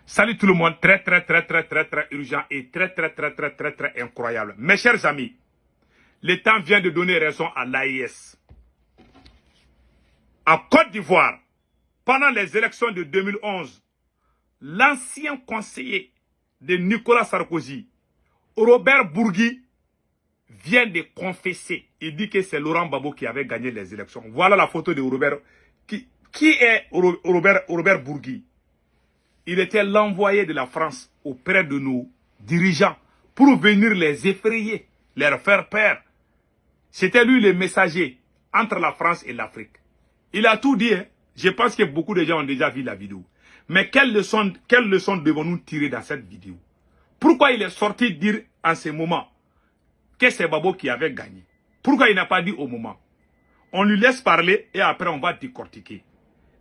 Salut tout le monde, très urgent et très incroyable. Mes chers amis, le temps vient de donner raison à l'AIS. En Côte d'Ivoire, pendant les élections de 2011, l'ancien conseiller de Nicolas Sarkozy, Robert Bourgui, vient de confesser. Il dit que c'est Laurent Gbagbo qui avait gagné les élections. Voilà la photo de Robert. Qui est Robert Bourgui? Il était l'envoyé de la France auprès de nos dirigeants pour venir les effrayer, leur faire peur. C'était lui le messager entre la France et l'Afrique. Il a tout dit. Hein. Je pense que beaucoup de gens ont déjà vu la vidéo. Mais quelle leçon devons-nous tirer dans cette vidéo? Pourquoi il est sorti dire en ce moment que c'est Gbagbo qui avait gagné? Pourquoi il n'a pas dit au moment? On lui laisse parler et après on va décortiquer.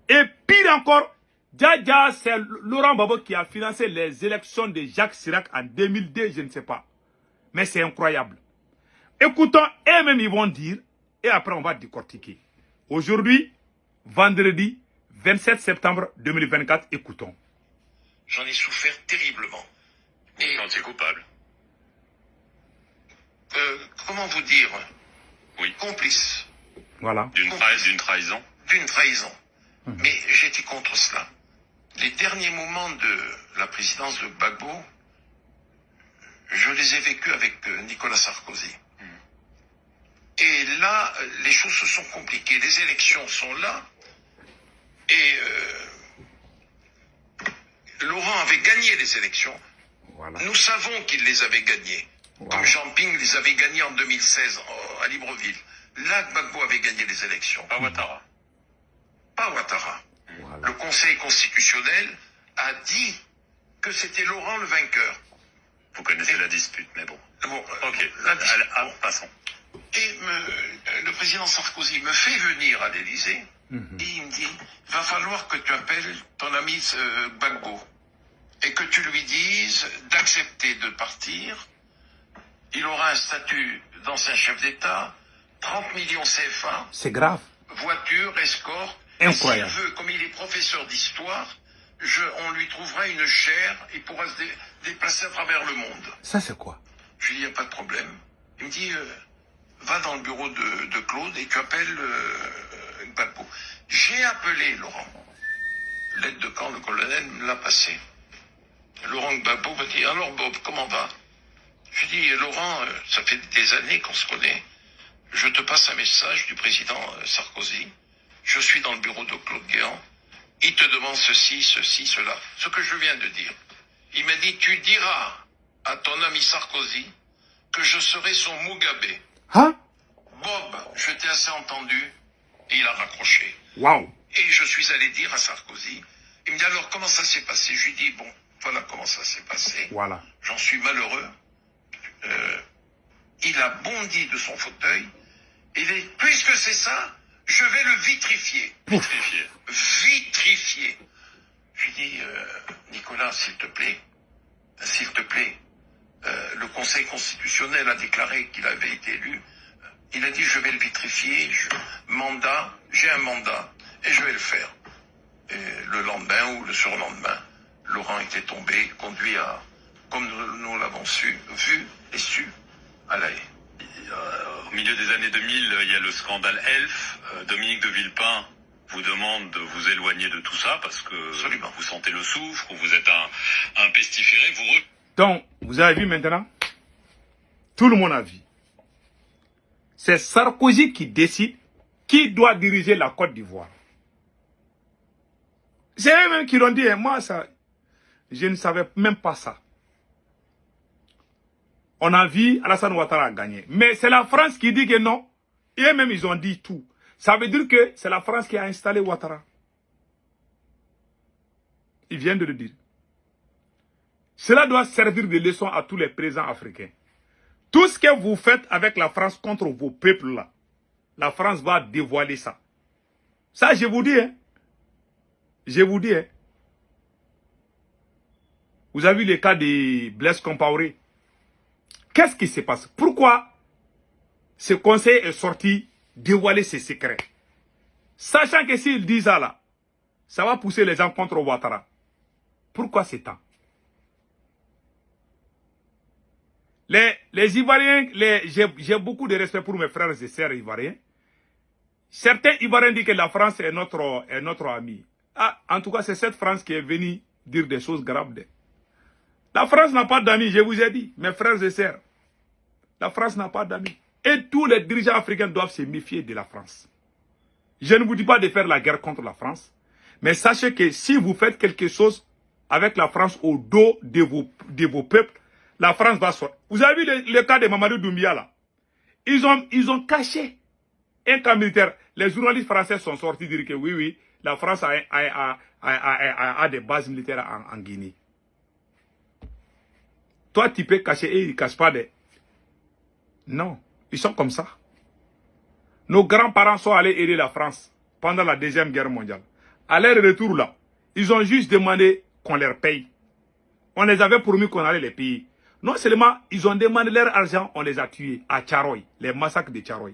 Et pire encore, Dja, c'est Laurent Gbagbo qui a financé les élections de Jacques Chirac en 2002, je ne sais pas. Mais c'est incroyable. Écoutons, eux-mêmes ils vont dire, et après on va décortiquer. Aujourd'hui, vendredi 27 septembre 2024, écoutons. J'en ai souffert terriblement. Et quand tu es coupable. Comment vous dire? Oui. Complice. Voilà. D'une trahison. D'une trahison. Mais j'étais contre cela. Les derniers moments de la présidence de Gbagbo, je les ai vécus avec Nicolas Sarkozy. Et là, les choses se sont compliquées. Les élections sont là. Et Laurent avait gagné les élections. Voilà. Nous savons qu'il les avait gagnées. Voilà. Comme Jean Ping les avait gagnées en 2016 à Libreville. Là, Gbagbo avait gagné les élections. Pas Ouattara. Pas Ouattara. Voilà. Le Conseil constitutionnel a dit que c'était Laurent le vainqueur. Vous connaissez la dispute, mais bon. Bon, Ok, passons. Et le président Sarkozy me fait venir à l'Élysée et il me dit, va falloir que tu appelles ton ami Gbagbo et que tu lui dises d'accepter de partir. Il aura un statut d'ancien chef d'État, 30 millions CFA. C'est grave. Voiture, escorte. Incroyable. S'il veut, comme il est professeur d'histoire, on lui trouvera une chaire, il pourra se déplacer à travers le monde. Ça c'est quoi? Je lui dis, il n'y a pas de problème. Il me dit, va dans le bureau de Claude et tu appelles Gbagbo. J'ai appelé Laurent. L'aide de camp, le colonel me l'a passé. Laurent Gbagbo m'a dit, alors Bob, comment va? Je lui dis, Laurent, ça fait des années qu'on se connaît. Je te passe un message du président Sarkozy. Je suis dans le bureau de Claude Guéant. Il te demande ceci, cela. Ce que je viens de dire. Il m'a dit, tu diras à ton ami Sarkozy que je serai son Mugabe. Hein? Bob, je t'ai assez entendu. Et il a raccroché. Waouh. Et je suis allé dire à Sarkozy. Il me dit, alors comment ça s'est passé? Je lui dis, bon, voilà comment ça s'est passé. Voilà. J'en suis malheureux. Il a bondi de son fauteuil. Puisque c'est ça, je vais le vitrifier. Vitrifié. Vitrifier. Je lui dis, Nicolas, s'il te plaît, le Conseil constitutionnel a déclaré qu'il avait été élu. Il a dit, je vais le vitrifier, j'ai un mandat, et je vais le faire. Et le lendemain ou le surlendemain, Laurent était tombé, conduit à, comme nous l'avons vu et su, à La Haye. Au milieu des années 2000, il y a le scandale Elf. Dominique de Villepin vous demande de vous éloigner de tout ça parce que Absolument. vous sentez le soufre, ou vous êtes un pestiféré. Donc, vous avez vu maintenant? Tout le monde a vu. C'est Sarkozy qui décide qui doit diriger la Côte d'Ivoire. C'est eux-mêmes qui l'ont dit. Et moi, ça, je ne savais même pas ça. On a vu Alassane Ouattara gagner. Mais c'est la France qui dit que non. Et eux-mêmes, ils ont dit tout. Ça veut dire que c'est la France qui a installé Ouattara. Ils viennent de le dire. Cela doit servir de leçon à tous les présidents africains. Tout ce que vous faites avec la France contre vos peuples là, la France va dévoiler ça. Ça, je vous dis, hein. Je vous dis, hein. Vous avez vu le cas de Blaise Compaoré. Qu'est-ce qui se passe? Pourquoi ce conseil est sorti dévoiler ses secrets? Sachant que s'ils disent ça là, ça va pousser les gens contre Ouattara. Pourquoi c'est tant? Les Ivoiriens, j'ai beaucoup de respect pour mes frères et sœurs ivoiriens. Certains Ivoiriens disent que la France est notre ami. Ah, en tout cas, c'est cette France qui est venue dire des choses graves. La France n'a pas d'amis, je vous ai dit, mes frères et sœurs. La France n'a pas d'amis. Et tous les dirigeants africains doivent se méfier de la France. Je ne vous dis pas de faire la guerre contre la France. Mais sachez que si vous faites quelque chose avec la France au dos de vos peuples, la France va sortir. Vous avez vu le cas de Mamadou Doumbia là? Ils ont caché un camp militaire. Les journalistes français sont sortis dire que oui, la France a des bases militaires en Guinée. Toi, tu peux cacher et ils ne cachent pas des... Non, ils sont comme ça. Nos grands-parents sont allés aider la France pendant la Deuxième Guerre mondiale. À leur retour là, ils ont juste demandé qu'on leur paye. On les avait promis qu'on allait les payer. Non seulement ils ont demandé leur argent, on les a tués à Tcharoy, les massacres de Tcharoy.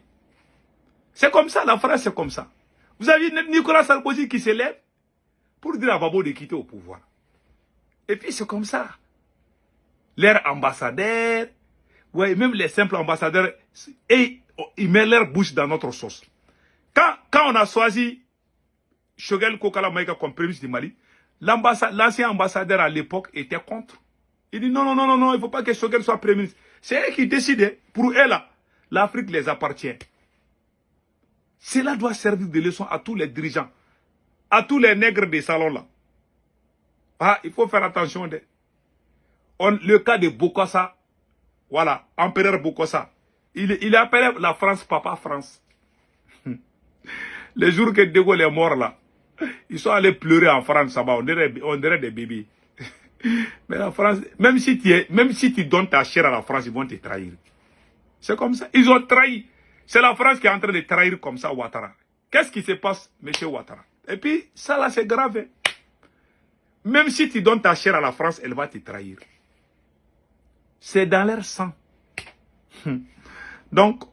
C'est comme ça, la France c'est comme ça. Vous avez Nicolas Sarkozy qui se lève pour dire à Babo de quitter au pouvoir. Et puis c'est comme ça. Leurs ambassadeurs, ouais, même les simples ambassadeurs, et ils mettent leur bouche dans notre sauce. Quand on a choisi Choguel Kokala Maïga comme premier ministre du Mali, l'ancien ambassadeur à l'époque était contre. Il dit non, il ne faut pas que Choguel soit premier ministre. C'est eux qui décident. Pour eux là, l'Afrique les appartient. Cela doit servir de leçon à tous les dirigeants, à tous les nègres des salons là. Ah, il faut faire attention. Le cas de Bokassa, voilà, empereur Bokassa, il appelait la France Papa France. Le jour que De Gaulle est mort là, ils sont allés pleurer en France, ça va, on dirait des bébés. Mais la France, même si tu donnes ta chair à la France, ils vont te trahir. C'est comme ça, ils ont trahi. C'est la France qui est en train de trahir comme ça Ouattara. Qu'est-ce qui se passe, monsieur Ouattara? Et puis, ça là, c'est grave. Même si tu donnes ta chair à la France, elle va te trahir. C'est dans leur sang. Donc,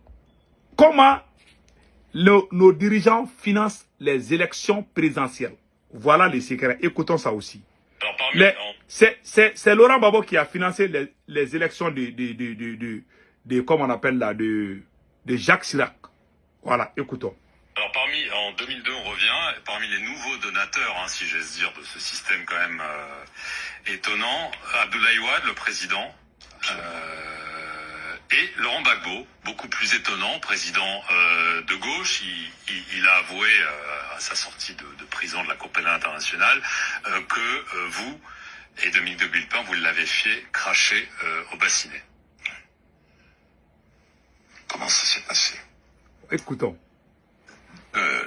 comment nos dirigeants financent les élections présidentielles? Voilà les secrets. Écoutons ça aussi. C'est Laurent Gbagbo qui a financé les élections comment on appelle là, de Jacques Chirac. Voilà, écoutons. Alors en 2002 on revient, parmi les nouveaux donateurs, hein, si j'ose dire, de ce système quand même étonnant, Abdoulaye Wade, le président, et Laurent Gbagbo, beaucoup plus étonnant, président de gauche, il a avoué à sa sortie de prison de la Cour pénale internationale que vous et Dominique de Villepin, vous l'avez fait cracher au bassinet. Comment ça s'est passé? Écoutons.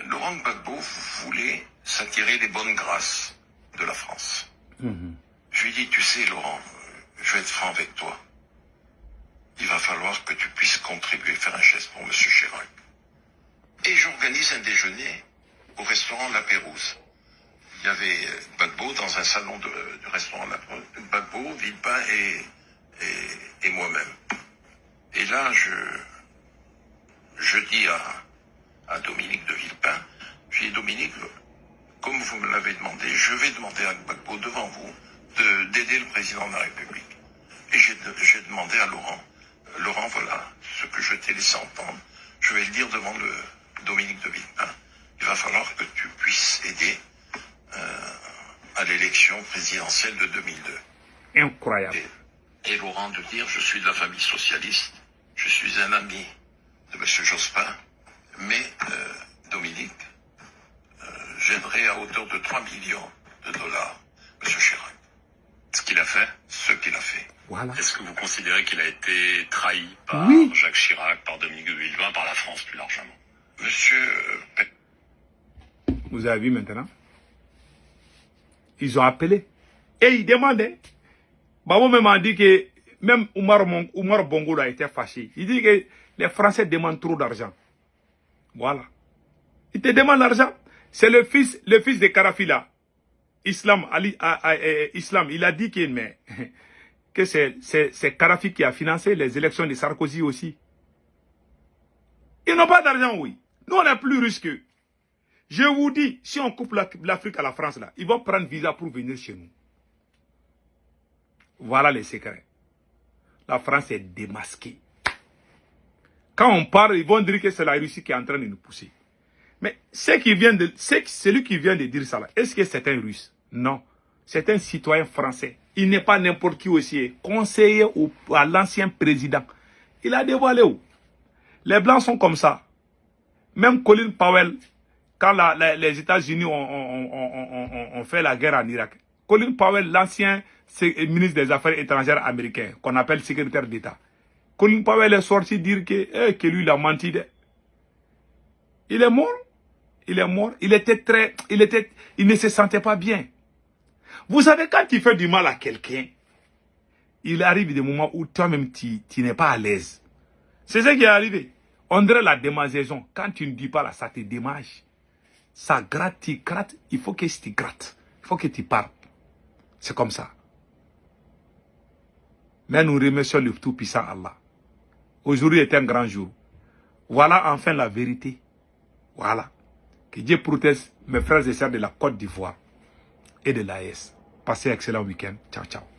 Laurent Gbagbo voulait s'attirer les bonnes grâces de la France. Je lui dis, tu sais Laurent, je vais être franc avec toi. Il va falloir que tu puisses contribuer, faire un geste pour M. Chirac. Et j'organise un déjeuner au restaurant La Pérouse. Il y avait Gbagbo dans un salon du restaurant La Pérouse. Gbagbo, Villepin et moi-même. Et là, je dis à Dominique de Villepin, je dis Dominique, comme vous me l'avez demandé, je vais demander à Gbagbo devant vous d'aider le président de la République. Et j'ai demandé à Laurent, voilà ce que je t'ai laissé entendre, je vais le dire devant Dominique de Villepin, il va falloir que tu puisses aider à l'élection présidentielle de 2002. Incroyable. Et Laurent de dire, je suis de la famille socialiste, je suis un ami de M. Jospin, mais Dominique, j'aiderai à hauteur de 3 millions de dollars M. Chirac. Ce qu'il a fait. Ce qu'il a fait. Voilà. Est-ce que vous considérez qu'il a été trahi par Jacques Chirac, par Dominique de Villepin, par la France plus largement? Monsieur... Vous avez vu maintenant? Ils ont appelé. Et ils demandaient. Babo même a dit que même Oumar Bongo a été fâché. Il dit que les Français demandent trop d'argent. Voilà. Ils te demandent l'argent. C'est le fils de Kadhafi là. Islam, il a dit que c'est Kadhafi qui a financé les élections de Sarkozy aussi. Ils n'ont pas d'argent, oui. Nous, on est plus riches qu'eux. Je vous dis, si on coupe l'Afrique à la France, là, ils vont prendre visa pour venir chez nous. Voilà les secrets. La France est démasquée. Quand on parle, ils vont dire que c'est la Russie qui est en train de nous pousser. Mais celui qui vient de dire ça, est-ce que c'est un Russe? Non. C'est un citoyen français. Il n'est pas n'importe qui aussi. Conseiller à l'ancien président. Il a dévoilé où? Les Blancs sont comme ça. Même Colin Powell, quand les États-Unis ont fait la guerre en Irak, Colin Powell, l'ancien ministre des Affaires étrangères américain, qu'on appelle secrétaire d'État, Colin Powell est sorti dire que lui, il a menti. Il est mort. Il est mort. Il ne se sentait pas bien. Vous savez, quand tu fais du mal à quelqu'un, il arrive des moments où toi-même, tu n'es pas à l'aise. C'est ce qui est arrivé. On dirait la démangeaison. Quand tu ne dis pas là, ça te démange. Ça gratte, tu grattes. Il faut que tu grattes. Il faut que tu parles. C'est comme ça. Mais nous remercions le Tout-Puissant Allah. Aujourd'hui est un grand jour. Voilà enfin la vérité. Voilà. Que Dieu protège mes frères et sœurs de la Côte d'Ivoire et de l'AES. Passez un excellent week-end. Ciao, ciao.